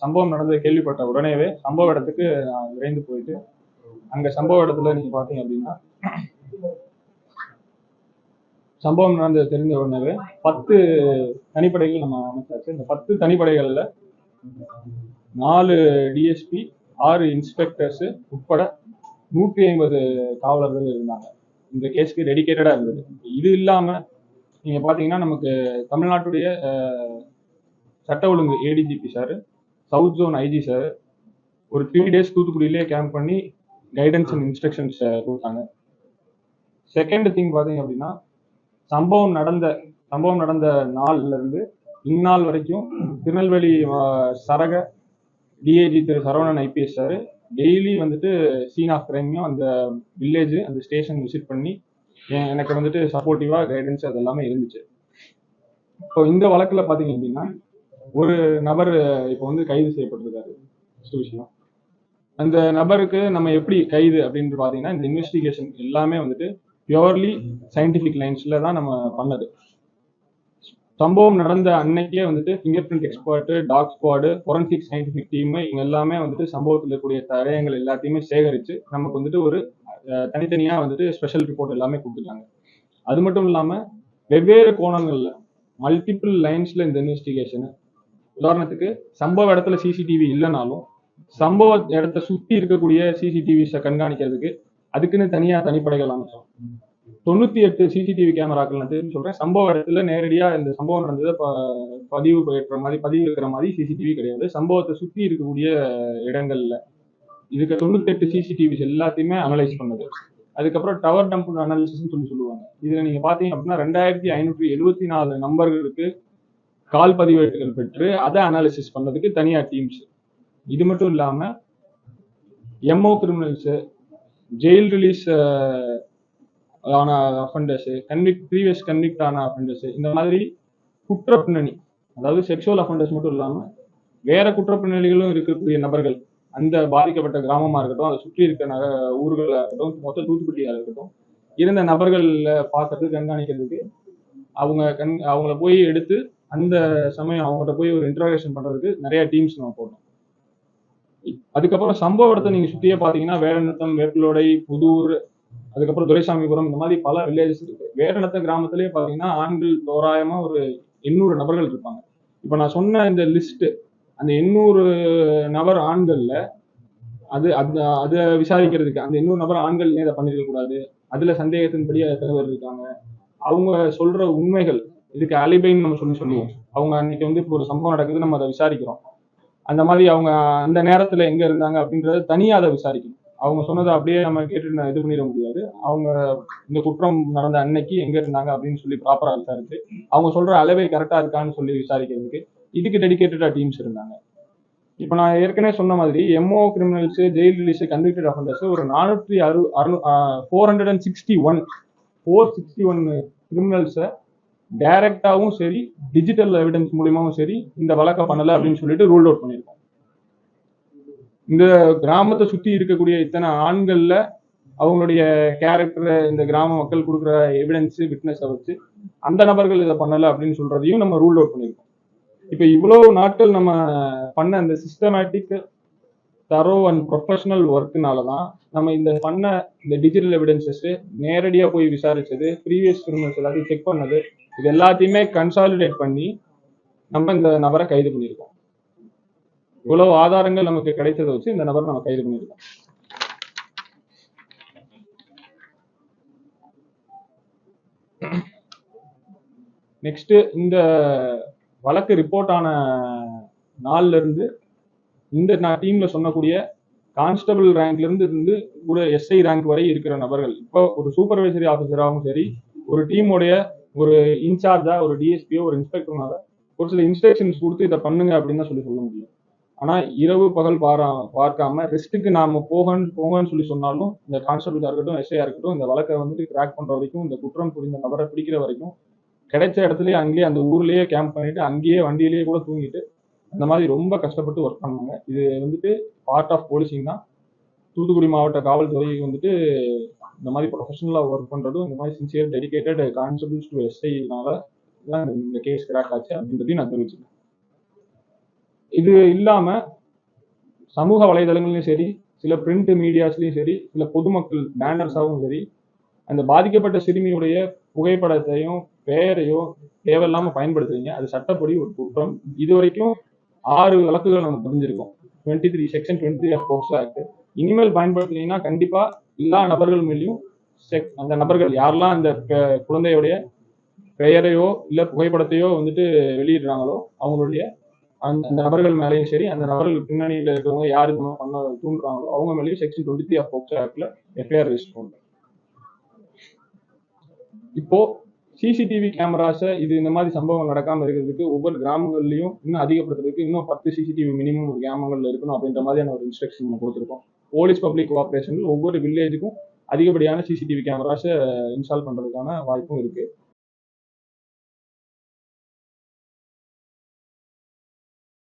சம்பவம் நடந்தது கேள்விப்பட்ட உடனேவே சம்பவ இடத்துக்கு நான் விரைந்து போயிட்டு அங்க சம்பவ இடத்துல நீங்க பாத்தீங்க அப்படின்னா சம்பவம் நடந்தது தெரிஞ்ச உடனே 10 தனிப்படைகள் நம்ம அமைச்சாச்சு. இந்த 10 தனிப்படைகள்ல 4 டிஎஸ்பி 6 இன்ஸ்பெக்டர்ஸ் உட்பட 150 காவலர்கள் இருந்தாங்க. இந்த கேஸ்க்கு டெடிகேட்டடா இருந்தது. இது இல்லாம நீங்க பாத்தீங்கன்னா நமக்கு தமிழ்நாட்டுடைய சட்ட ஒழுங்கு ADGP sir, south zone IG sir ஒரு 3 days தூத்துக்குடியிலே கேம்ப் பண்ணி கைடன்ஸ் அண்ட் இன்ஸ்ட்ரக்ஷன்ஸ் கொடுத்தாங்க. செகண்ட் திங் பாத்தீங்க அப்படின்னா சம்பவம் நடந்த நாள்ல இருந்து இந்நாள் வரைக்கும் திருநெல்வேலி சரக டிஐஜி திரு சரவணன் ஐபிஎஸ் சார் டெய்லி வந்துட்டு சீன் ஆஃப் கிரைமையும் அந்த வில்லேஜ் அந்த ஸ்டேஷன் விசிட் பண்ணி எனக்கு வந்துட்டு சப்போர்ட்டிவா கைடன்ஸ் அது எல்லாமே இருந்துச்சு. இப்போ இந்த வழக்குல பாத்தீங்க அப்படின்னா ஒரு நபர் இப்போ வந்து கைது செய்யப்பட்டிருக்காரு. விஷயம் அந்த நபருக்கு நம்ம எப்படி கைது அப்படின்னு பாத்தீங்கன்னா இந்த இன்வெஸ்டிகேஷன் எல்லாமே வந்துட்டு பியூர்லி சயின்டிபிக் லைன்ஸ்ல தான் நம்ம பண்ணது. சம்பவம் நடந்த அன்னைக்கே வந்துட்டு finger print expert, dog squad, forensic scientific team இவங்க எல்லாமே வந்துட்டு சம்பவத்தில் இருக்கக்கூடிய தடயங்கள் எல்லாத்தையுமே சேகரித்து நமக்கு வந்துட்டு ஒரு தனித்தனியாக வந்துட்டு ஸ்பெஷல் ரிப்போர்ட் எல்லாமே கொடுத்துருக்காங்க. அது மட்டும் இல்லாமல் வெவ்வேறு கோணங்களில் மல்டிபிள் லைன்ஸில் இந்த இன்வெஸ்டிகேஷனு, உதாரணத்துக்கு சம்பவ இடத்துல சிசிடிவி இல்லைனாலும் சம்பவ இடத்த சுற்றி இருக்கக்கூடிய சிசிடிவிஸை கண்காணிக்கிறதுக்கு அதுக்குன்னு தனியாக தனிப்படைகள் அமைச்சோம். 98 சிசிடிவி கேமராக்கள் நான் தெரிஞ்சு சொல்றேன். சம்பவ இடத்துல நேரடியா இந்த சம்பவம் நடந்ததை பதிவு இருக்கிற மாதிரி சிசிடிவி கிடையாது. சம்பவத்தை சுற்றி இருக்கக்கூடிய இடங்கள்ல இதுக்கு 98 சிசிடிவிஸ் எல்லாத்தையுமே அனலைஸ் பண்ணது. அதுக்கப்புறம் டவர் டம்ப் அனாலிசிஸ் சொல்லுவாங்க. இதுல நீங்க பாத்தீங்க அப்படின்னா 2574 நம்பர்களுக்கு கால் பதிவேட்டுகள் பெற்று அதை அனாலிசிஸ் பண்ணதுக்கு தனியா டீம்ஸ். இது மட்டும் இல்லாம எம்ஓ கிரிமினல்ஸ், ஜெயில் ரிலீஸ் ஆன அஃபெண்டர்ஸ், ப்ரீவியஸ் கன்விக்ட் ஆன அஃபெண்டர்ஸ், இந்த மாதிரி குற்ற பின்னணி, அதாவது செக்ஷுவல் அஃபெண்டர்ஸ் மட்டும் இல்லாம வேற குற்ற பின்னணிகளும் இருக்கக்கூடிய நபர்கள் அந்த பாதிக்கப்பட்ட கிராமமா இருக்கட்டும், அதை சுற்றி இருக்க ஊர்களா இருக்கட்டும், மொத்த தூத்துக்குடியா இருக்கட்டும், இருந்த நபர்கள்ல பார்க்கறதுக்கு கண்காணிக்கிறதுக்கு அவங்கள போய் எடுத்து அந்த சமயம் அவங்ககிட்ட போய் ஒரு இன்டராக்ஷன் பண்றதுக்கு நிறைய டீம்ஸ் நம்ம போட்டோம். அதுக்கப்புறம் சம்பவ இடத்தை நீங்க சுற்றியே பாத்தீங்கன்னா வேடநத்தம், வேப்பிலோடை, புதூர், அதுக்கப்புறம் துரைசாமிபுரம், இந்த மாதிரி பல வில்லேஜஸ் இருக்கு. வேடநத்தம் கிராமத்திலேயே பாத்தீங்கன்னா ஆண்கள் தோராயமா ஒரு 800 நபர்கள் இருப்பாங்க. இப்ப நான் சொன்ன இந்த லிஸ்ட் அந்த 800 நபர் ஆண்கள்ல அதை விசாரிக்கிறதுக்கு அந்த 800 நபர் ஆண்கள் இதை பண்ணிருக்க கூடாது, அதுல சந்தேகத்தின்படி எத்தனை பேர் இருக்காங்க, அவங்க சொல்ற உண்மைகள், இதுக்கு அலிபைன்னு நம்ம சொல்லுவோம். அவங்க அன்னைக்கு வந்து இப்போ ஒரு சம்பவம் நடக்குது, நம்ம அதை விசாரிக்கிறோம், அந்த மாதிரி அவங்க அந்த நேரத்துல எங்க இருந்தாங்க அப்படின்றத தனியா அதை விசாரிக்கணும். அவங்க சொன்னதை அப்படியே நம்ம கேட்டு இது பண்ணிட முடியாது. அவங்க இந்த குற்றம் நடந்த அன்னைக்கு எங்க இருந்தாங்க அப்படின்னு சொல்லி ப்ராப்பரா விசாரிச்சு அவங்க சொல்ற அளவே கரெக்டா இருக்கான்னு சொல்லி விசாரிக்கிறதுக்கு இதுக்கு டெடிகேட்டடா டீம்ஸ் இருந்தாங்க. இப்ப நான் ஏற்கனவே சொன்ன மாதிரி MO criminals, jail release, convicted offenders ஒரு 461 கிரிமினல்ஸை டைரக்டாவும் சரி டிஜிட்டல் எவிடன்ஸ் மூலியமாவும் சரி இந்த வழக்க பண்ணல அப்படின்னு சொல்லிட்டு ரூல் அவுட் பண்ணியிருக்கோம். இந்த கிராமத்தை சுற்றி இருக்கக்கூடிய இத்தனை ஆண்கள்ல அவங்களுடைய கேரக்டர், இந்த கிராம மக்கள் கொடுக்குற எவிடன்ஸ் விட்னஸை வச்சு அந்த நபர்கள் இதை பண்ணல அப்படின்னு சொல்றதையும் நம்ம ரூல் அவுட் பண்ணியிருக்கோம். இப்ப இவ்வளவு நாட்கள் நம்ம பண்ண அந்த சிஸ்டமேட்டிக், தரோ அண்ட் ப்ரொஃபஷனல் ஒர்க்குனாலதான் நம்ம இந்த பண்ண இந்த டிஜிட்டல் எவிடன்சஸ், நேரடியா போய் விசாரிச்சது, ப்ரீவியஸ் கிரிமினல்ஸ் எல்லாத்தையும் செக் பண்ணது, இது எல்லாத்தையுமே கன்சாலிடேட் பண்ணி நம்ம இந்த நபரை கைது பண்ணியிருக்கோம். இவ்வளவு ஆதாரங்கள் நமக்கு கிடைத்ததை வச்சு இந்த நபரை நம்ம கைது பண்ணியிருக்கோம். நெக்ஸ்ட், இந்த வழக்கு ரிப்போர்ட் ஆன நாள்ல இருந்து இந்த டீம்ல சொன்னக்கூடிய கான்ஸ்டபிள் ரேங்க்ல இருந்து கூட எஸ்ஐ ரேங்க் வரை இருக்கிற நபர்கள் இப்போ ஒரு சூப்பர்வைசரி ஆஃபீஸராகவும் சரி, ஒரு டீமுடைய ஒரு இன்சார்ஜா, ஒரு டிஎஸ்பியோ, ஒரு இன்ஸ்பெக்டர்னால ஒரு சில இன்ஸ்ட்ரக்ஷன்ஸ் கொடுத்து இதை பண்ணுங்க அப்படின்னு தான் சொல்ல முடியும். ஆனா இரவு பகல் பார்க்காம ரெஸ்ட்டுக்கு நாம போங்கன்னு சொல்லி சொன்னாலும் இந்த கான்ஸ்டபிளா இருக்கட்டும், எஸ்ஐயா இருக்கட்டும், இந்த வழக்கை வந்துட்டு கிராக் பண்ற வரைக்கும், இந்த குற்றம் புரிந்த நபரை பிடிக்கிற வரைக்கும் கிடைச்ச இடத்துலயே அங்கேயே அந்த ஊர்லயே கேம்ப் பண்ணிட்டு அங்கேயே வண்டியிலேயே கூட தூங்கிட்டு அந்த மாதிரி ரொம்ப கஷ்டப்பட்டு ஒர்க் பண்ணாங்க. இது வந்துட்டு பார்ட் ஆஃப் போலீசிங் தான். தூத்துக்குடி மாவட்ட காவல்துறை வந்துட்டு இந்த மாதிரி ப்ரொஃபஷனலா ஒர்க் பண்றதும், இந்த மாதிரி சின்சியர் டெடிகேட்டட் கான்ஸ்டபிள்ஸ் டு எஸ்ஐனால இந்த கேஸ் கிராக் ஆச்சு அப்படின்றதையும் நான் தெரிவிச்சுக்கிறேன். இது இல்லாம சமூக வலைதளங்களையும் சரி, சில பிரிண்ட் மீடியாஸ்லயும் சரி, சில பொதுமக்கள் பேனர்ஸாவும் சரி, அந்த பாதிக்கப்பட்ட சிறுமியுடைய புகைப்படத்தையும் பெயரையும் தேவையில்லாம பயன்படுத்துறீங்க. அது சட்டப்படி ஒரு குற்றம். இதுவரைக்கும் 6 வழக்குகள் நம்ம பதிஞ்சிருக்கோம். 23 செக்ஷன் 23 ஆஃப் போக்சோ ஆக்ட். இனிமேல் பயன்படுத்துனீங்கன்னா கண்டிப்பா எல்லா நபர்கள் மேலேயும் அந்த நபர்கள் யாரெல்லாம் அந்த குழந்தையுடைய பெயரையோ இல்ல புகைப்படத்தையோ வந்துட்டு வெளியிடுறாங்களோ அவங்களுடைய அந்த நபர்கள் மேலேயும் சரி, அந்த நபர்கள் பின்னணியில இருக்கிறவங்க யாரு இந்த மாதிரி பண்ண தூண்டுறாங்களோ அவங்க மேலேயும் செக்ஷன் 23 ஆஃப் போக்சோ ஆக்ட்ல எஃப்ஐஆர் ரெஜிஸ்டர் பண்ணும். இப்போ சிசிடிவி கேமராஸ இது இந்த மாதிரி சம்பவங்கள் நடக்காம இருக்கிறதுக்கு ஒவ்வொரு கிராமங்கள்லயும் இன்னும் அதிகப்படுத்துறதுக்கு இன்னும் 10 சிசிடிவி மினிமம் ஒரு கிராமங்கள்ல இருக்கணும் அப்படின்ற மாதிரியான ஒரு இன்ஸ்ட்ரக்ஷன் நம்ம கொடுத்துருக்கோம். போலீஸ் பப்ளிக் கோஆபரேஷன் ஒவ்வொரு வில்லேஜுக்கும் அதிகப்படியான சிசிடிவி கேமராஸை இன்ஸ்டால் பண்றதுக்கான வாய்ப்பும் இருக்கு.